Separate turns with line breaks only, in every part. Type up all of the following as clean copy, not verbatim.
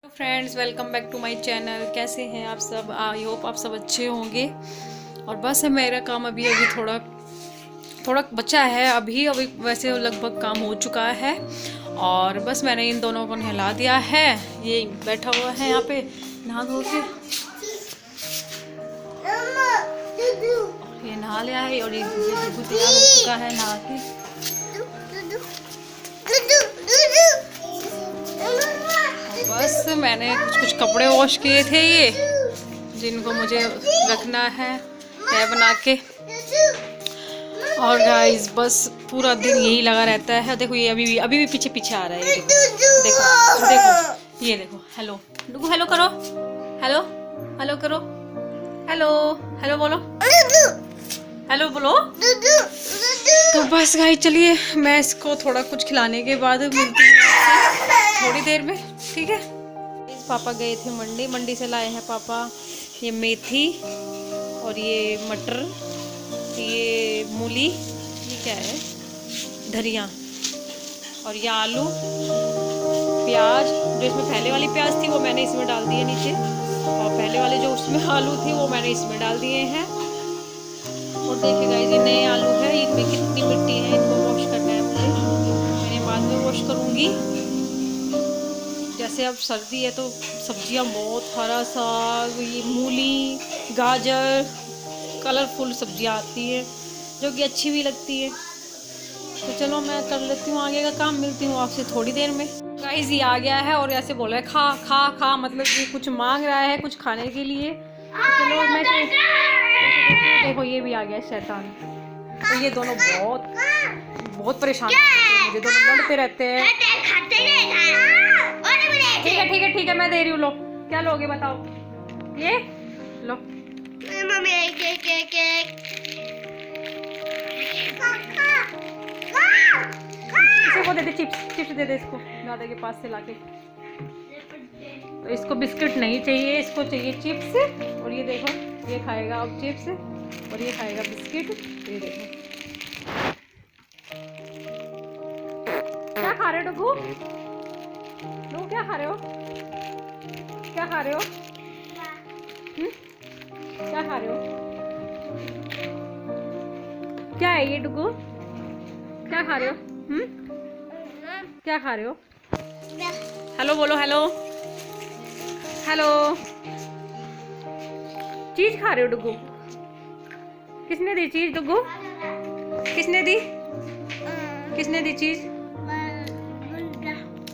Hello friends, welcome back to my channel. कैसे हैं आप सब? आई होप आप सब अच्छे होंगे। और बस है मेरा काम अभी अभी थोड़ा थोड़ा बचा है। अभी अभी वैसे लगभग काम हो चुका है। और बस मैंने इन दोनों को नहला दिया है। ये बैठा हुआ है यहाँ पे नहा धो के। ये नहा लिया है और ये बिल्कुल तैयार हो चुका है नहा के। बस मैंने कुछ कपड़े वॉश किए थे ये, जिनको मुझे रखना है तय बना के। और गाइस बस पूरा दिन यही लगा रहता है। देखो ये अभी भी पीछे पीछे आ रहा है। देखो देखो देखो, ये देखो। हेलो डुगू, हेलो करो, हेलो हेलो करो, हेलो हेलो बोलो, हेलो बोलो। तो बस गाइस चलिए, मैं इसको थोड़ा कुछ खिलाने के बाद मिलती हूँ थोड़ी देर में, ठीक है। पापा गए थे मंडी से लाए हैं पापा ये मेथी और ये मटर, ये मूली, ये क्या है, धनिया, और ये आलू, प्याज। जो इसमें पहले वाली प्याज थी वो मैंने इसमें डाल दी है नीचे, और पहले वाले जो उसमें आलू थे वो मैंने इसमें डाल दिए हैं। और देखिए गाइस, ये नए आलू है, इनमें कितनी मिट्टी है, इनको वॉश करना है मुझे। मैंने बाद में वॉश करूँगी। जैसे अब सर्दी है तो सब्जियां बहुत, हरा साग, ये मूली, गाजर, कलरफुल सब्जियां आती है जो कि अच्छी भी लगती है। तो चलो मैं कर लेती हूँ आगे का काम, मिलती हूँ आपसे थोड़ी देर में। गाइस ये आ गया है और ऐसे बोल रहा है खा खा खा, मतलब कि कुछ मांग रहा है कुछ खाने के लिए। तो चलो मैं देखो ये भी आ गया शैतान। तो ये दोनों बहुत परेशान करते हैं मुझे, दोनों लड़ते रहते हैं। ठीक है मैं दे रही हूँ। लो क्या लोगे बताओ? ये लो इसे को दे दे, चिप्स दे दे इसको दादा के पास से लाके। तो इसको बिस्किट नहीं चाहिए, इसको चाहिए चिप्स। और ये देखो, ये खाएगा अब चिप्स और ये खाएगा बिस्किट। ये देखो क्या खा रहे हो डुगू? डुगू क्या खा रहे हो? क्या खा रहे हो? क्या खा रहे हो? क्या है ये डुगू? क्या खा रहे हो? क्या खा रहे हो? हेलो बोलो, हेलो हेलो। चीज खा रहे हो डुगू? किसने दी चीज डुगू? किसने दी? किसने दी चीज?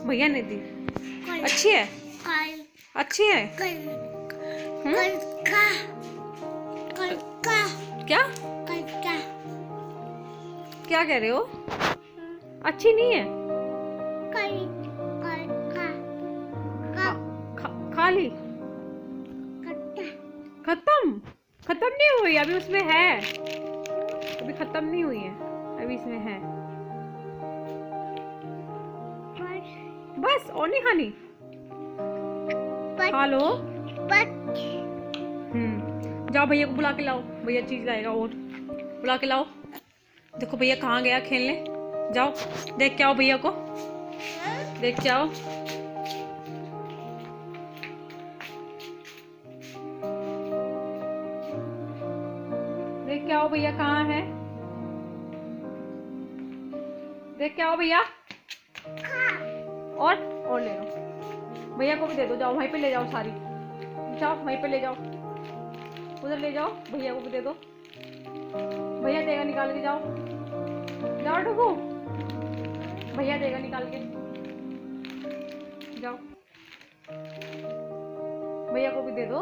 भैया ने दी। अच्छी है, अच्छी है। क्या क्या कह रहे हो? अच्छी नहीं है? खा ली? खत्म नहीं हुई, अभी उसमें है, अभी खत्म नहीं हुई है, अभी इसमें है। बस और नहीं खानी? खा लो। जाओ भैया को बुला के लाओ, भैया चीज लाएगा और बुला के लाओ। देखो भैया कहाँ गया खेलने, जाओ देख के आओ भैया को, देख के आओ। देख के आओ भैया कहाँ है, देख के आओ भैया। और ले लो, भैया को भी दे दो, जाओ वहीं पे ले जाओ सारी, जाओ वहीं पे ले जाओ, उधर ले जाओ, भैया को भी दे दो, भैया देगा निकाल के, जाओ जाओ डुगू, भैया देगा निकाल के, जाओ भैया को भी दे दो,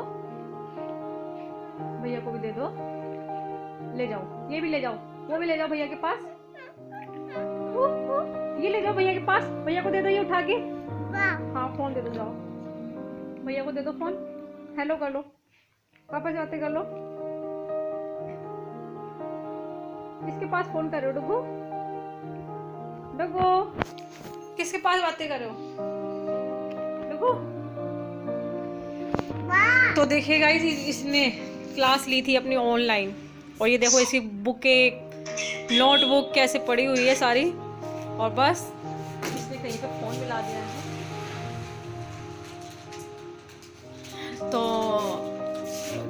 भैया को भी दे दो, ले जाओ, ये भी ले जाओ, वो भी ले जाओ भैया के पास, ये ले जाओ भैया के पास, भैया को दे दो ये उठा के। हाँ फोन दे दो, जाओ भैया को दे दो फोन, हेलो कर लो, पापा से बातें कर लो। किसके पास फोन कर रहे हो डुगू? डुगू किसके पास बातें कर रहे हो डुगू? तो देखिएगा इसने क्लास ली थी अपनी ऑनलाइन, और ये देखो इसकी बुकें, नोटबुक कैसे पड़ी हुई है सारी। और बस इसने कहीं पे फोन मिला दिया है,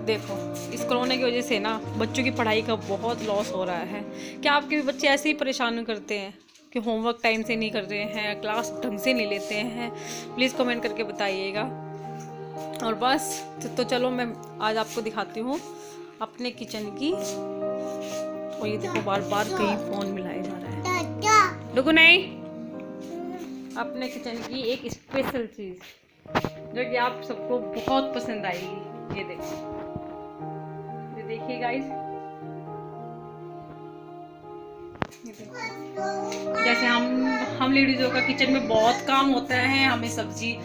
देखो इस कोरोना की वजह से ना बच्चों की पढ़ाई का बहुत लॉस हो रहा है। क्या आपके भी बच्चे ऐसे ही परेशान करते हैं कि होमवर्क टाइम से नहीं कर रहे हैं, क्लास ढंग से नहीं लेते हैं? प्लीज़ कमेंट करके बताइएगा। और बस तो चलो मैं आज आपको दिखाती हूँ अपने किचन की। और ये देखो बार बार कहीं फ़ोन मिलाया जा रहा है। रुको नहीं, अपने किचन की एक स्पेशल चीज़ जो कि आप सबको बहुत पसंद आएगी। ये देखो, ये देखिए गाइस, ये देखो। जैसे हम लेडीजों का किचन में बहुत काम होता है। हमें सब्जी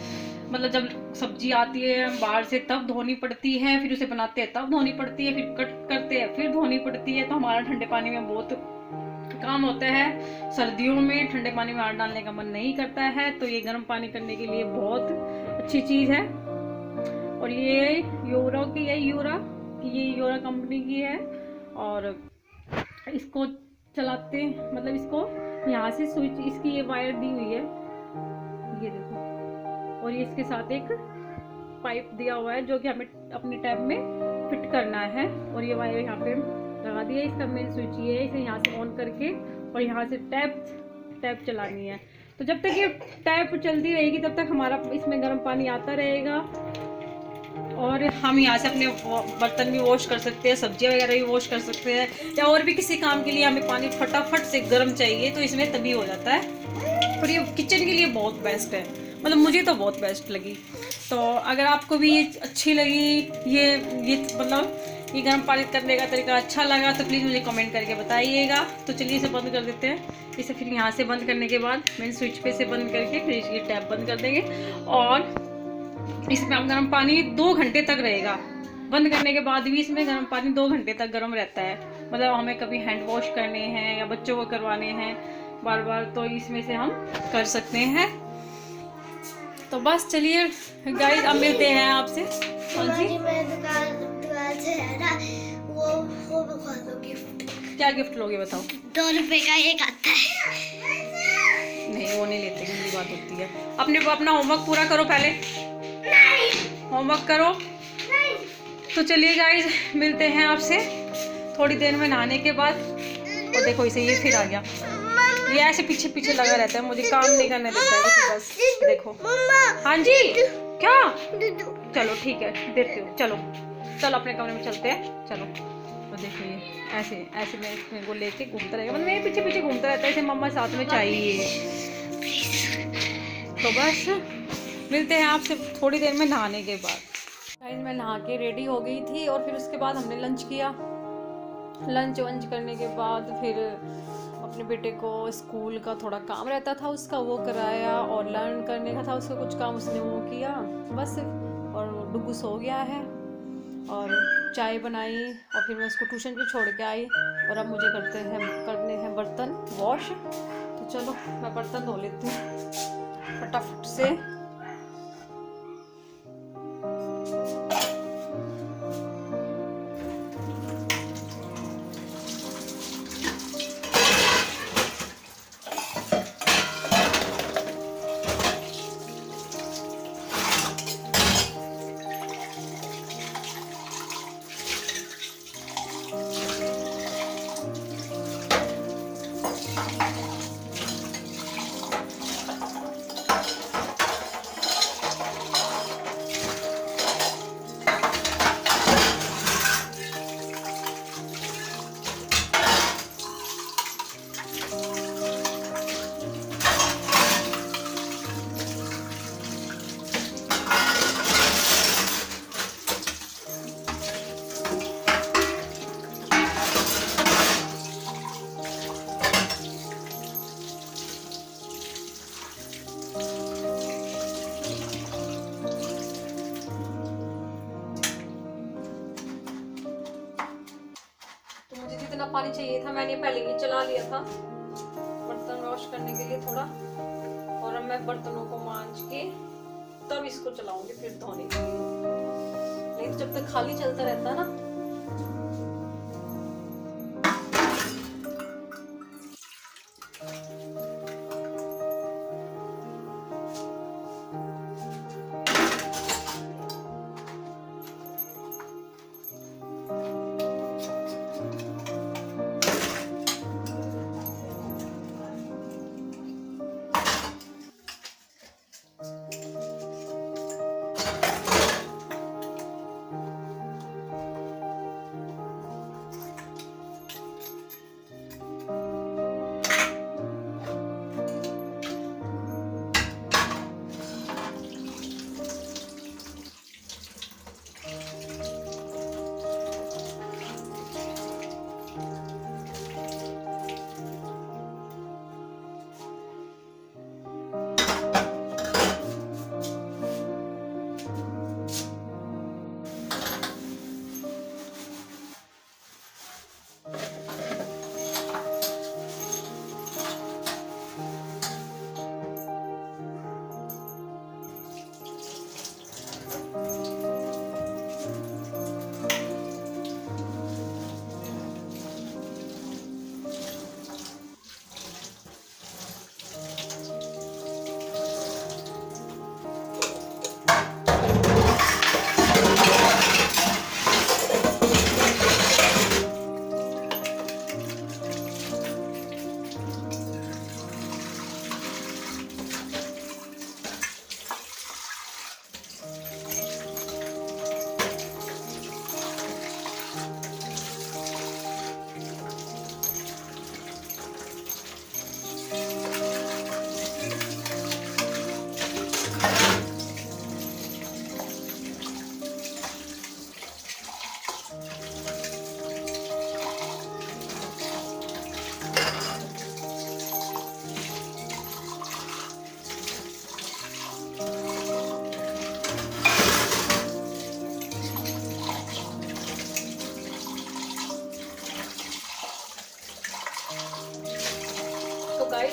मतलब जब सब्जी आती है बाहर से तब धोनी पड़ती है, फिर उसे बनाते हैं तब धोनी पड़ती है, फिर कट करते हैं फिर धोनी पड़ती है। तो हमारा ठंडे पानी में बहुत काम होता है। सर्दियों में ठंडे पानी में हाथ डालने का मन नहीं करता है, तो ये गर्म पानी करने के लिए बहुत अच्छी चीज़ है। और ये यूरा की है, ये यूरा कंपनी की है। और इसको चलाते मतलब इसको यहाँ से स्विच, इसकी ये वायर दी हुई है, ये देखो। और ये इसके साथ एक पाइप दिया हुआ है जो कि हमें अपनी टैप में फिट करना है। और ये वायर यहाँ पे लगा दिया है। इसका मेन स्विच ये है, इसे यहाँ से ऑन करके और यहाँ से टैप चलानी है। तो जब तक ये टैप चलती रहेगी तब तक हमारा इसमें गर्म पानी आता रहेगा। और हम यहाँ से अपने बर्तन भी वॉश कर सकते हैं, सब्जियाँ वगैरह भी वॉश कर सकते हैं, या और भी किसी काम के लिए हमें पानी फटाफट से गर्म चाहिए तो इसमें तभी हो जाता है। और ये किचन के लिए बहुत बेस्ट है, मतलब मुझे तो बहुत बेस्ट लगी। तो अगर आपको भी ये अच्छी लगी, ये मतलब ये गर्म पानी करने का तरीका अच्छा लगा तो प्लीज़ मुझे कमेंट करके बताइएगा। तो चलिए इसे बंद कर देते हैं। इसे फिर यहाँ से बंद करने के बाद मेन स्विच पे से बंद करके फिर इसकी टैप बंद कर देंगे। और इसमें अब गर्म पानी 2 घंटे तक रहेगा। बंद करने के बाद भी इसमें गर्म पानी 2 घंटे तक गर्म रहता है। मतलब हमें कभी हैंड वॉश करने हैं या बच्चों को करवाने हैं बार बार, तो इसमें से हम कर सकते हैं। तो बस चलिए गाइस, अब मिलते हैं आपसे। क्या गिफ्ट लोगे बताओ?
2 रुपए का एक आता है।
नहीं वो नहीं लेते, गंदी बात होती है। अपना होमवर्क पूरा करो पहले, होमवर्क करो। तो चलिए गाइस, मिलते हैं आपसे थोड़ी देर में नहाने के बाद। और देखो इसे ये फिर आ गया, ये ऐसे पीछे पीछे लगा रहता है, मुझे काम नहीं करने देता है तो बस देखो। हाँ जी, क्या? चलो ठीक है, देती हूँ। चलो अपने कमरे में चलते हैं, चलो। तो देखो ये ऐसे मेरे को लेके घूमता रहेगा, मतलब मेरे पीछे पीछे घूमता रहता है, इसे मम्मा साथ में चाहिए। तो बस मिलते हैं आपसे थोड़ी देर में नहाने के बाद। गाइस मैं नहा के रेडी हो गई थी और फिर उसके बाद हमने लंच किया। लंच वंच करने के बाद फिर अपने बेटे को स्कूल का थोड़ा काम रहता था उसका, वो कराया। और लर्न करने का था उसका कुछ काम, उसने वो किया बस। और डुगू सो गया है। और चाय बनाई और फिर मैं उसको ट्यूशन पे छोड़ के आई। और अब मुझे करने हैं बर्तन वॉश। तो चलो मैं बर्तन धो लेती हूँ फटाफट से। जितना पानी चाहिए था मैंने पहले ही चला लिया था बर्तन वॉश करने के लिए थोड़ा। और अब मैं बर्तनों को मांज के तब इसको चलाऊंगी फिर धोने के लिए, नहीं तो जब तक खाली चलता रहता ना।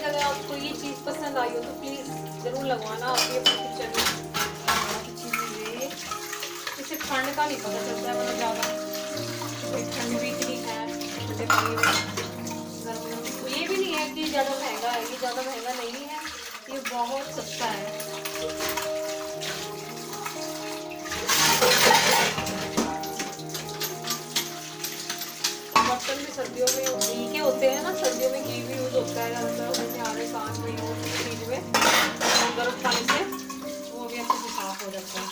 अगर आपको ये चीज़ पसंद आई हो तो प्लीज़ ज़रूर लगवाना। आप ये अपने किचन में बहुत अच्छी चीज़ है ये। इससे ठंड का नहीं पता चलता है, मतलब ज़्यादा कोई ठंड भी इतनी है ठंडे पानी में गर्म। तो ये भी नहीं है कि ज़्यादा महंगा है, ये ज़्यादा महंगा नहीं है, ये बहुत सस्ता है। बर्तन भी सर्दियों में घी के होते हैं ना, सर्दियों में घी भी यूज होता है ज़्यादातर, जैसे हमारे कान में हो चीज़ में गर्म पानी से वो भी अच्छे से साफ हो जाता है।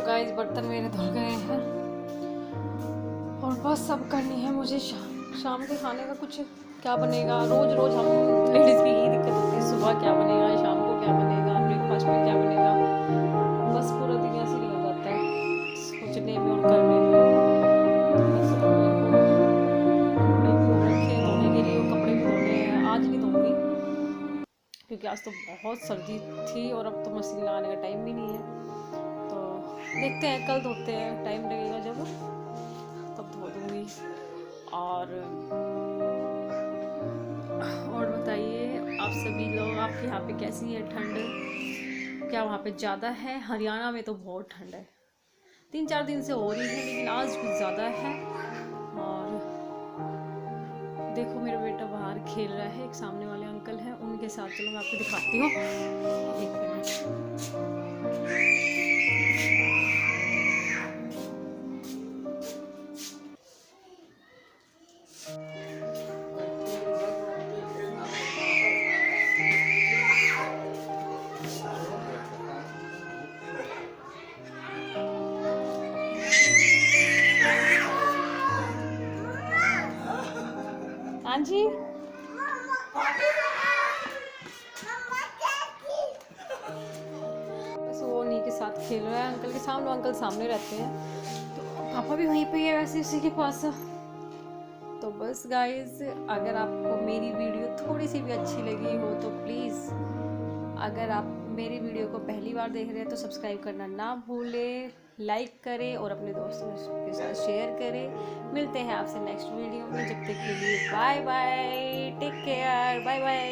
गाइस बर्तन मेरे धुल गए हैं और बस अब करनी है मुझे शाम के खाने का कुछ। क्या बनेगा, रोज रोज हम लेडीज़ की यही दिक्कत होती है, सुबह क्या बनेगा, शाम को क्या बनेगा, ब्रेकफास्ट में क्या बनेगा। बस पूरा दिन ऐसे ही हो जाता है सोचने में और करने में। बस मेरे को कपड़े भी रखे धोने के लिए, कपड़े भी धोने हैं, आज नहीं धोऊंगी क्योंकि आज तो बहुत सर्दी थी और अब तो मशीन लगाने का टाइम भी नहीं है। देखते हैं कल धोते हैं, टाइम लगेगा जब तब धो दूँगी। और बताइए आप सभी लोग, आपके यहाँ पे कैसी है ठंड? क्या वहाँ पे ज़्यादा है? हरियाणा में तो बहुत ठंड है, 3-4 दिन से हो रही है, लेकिन आज कुछ ज़्यादा है। और देखो मेरा बेटा बाहर खेल रहा है, एक सामने वाले अंकल हैं उनके साथ। चलो मैं आपको दिखाती हूँ, एक मिनट। हाँ जी, बस वो उन्हीं के साथ खेल रहा है, अंकल के सामने। अंकल सामने रहते हैं तो पापा भी वहीं पे है वैसे उसी के पास। तो बस गाइस, अगर आपको मेरी वीडियो थोड़ी सी भी अच्छी लगी हो तो प्लीज़, अगर आप मेरी वीडियो को पहली बार देख रहे हैं तो सब्सक्राइब करना ना भूलें, लाइक करें और अपने दोस्तों के साथ शेयर करें। मिलते हैं आपसे नेक्स्ट वीडियो में, जब तक के लिए bye bye, take care, bye bye.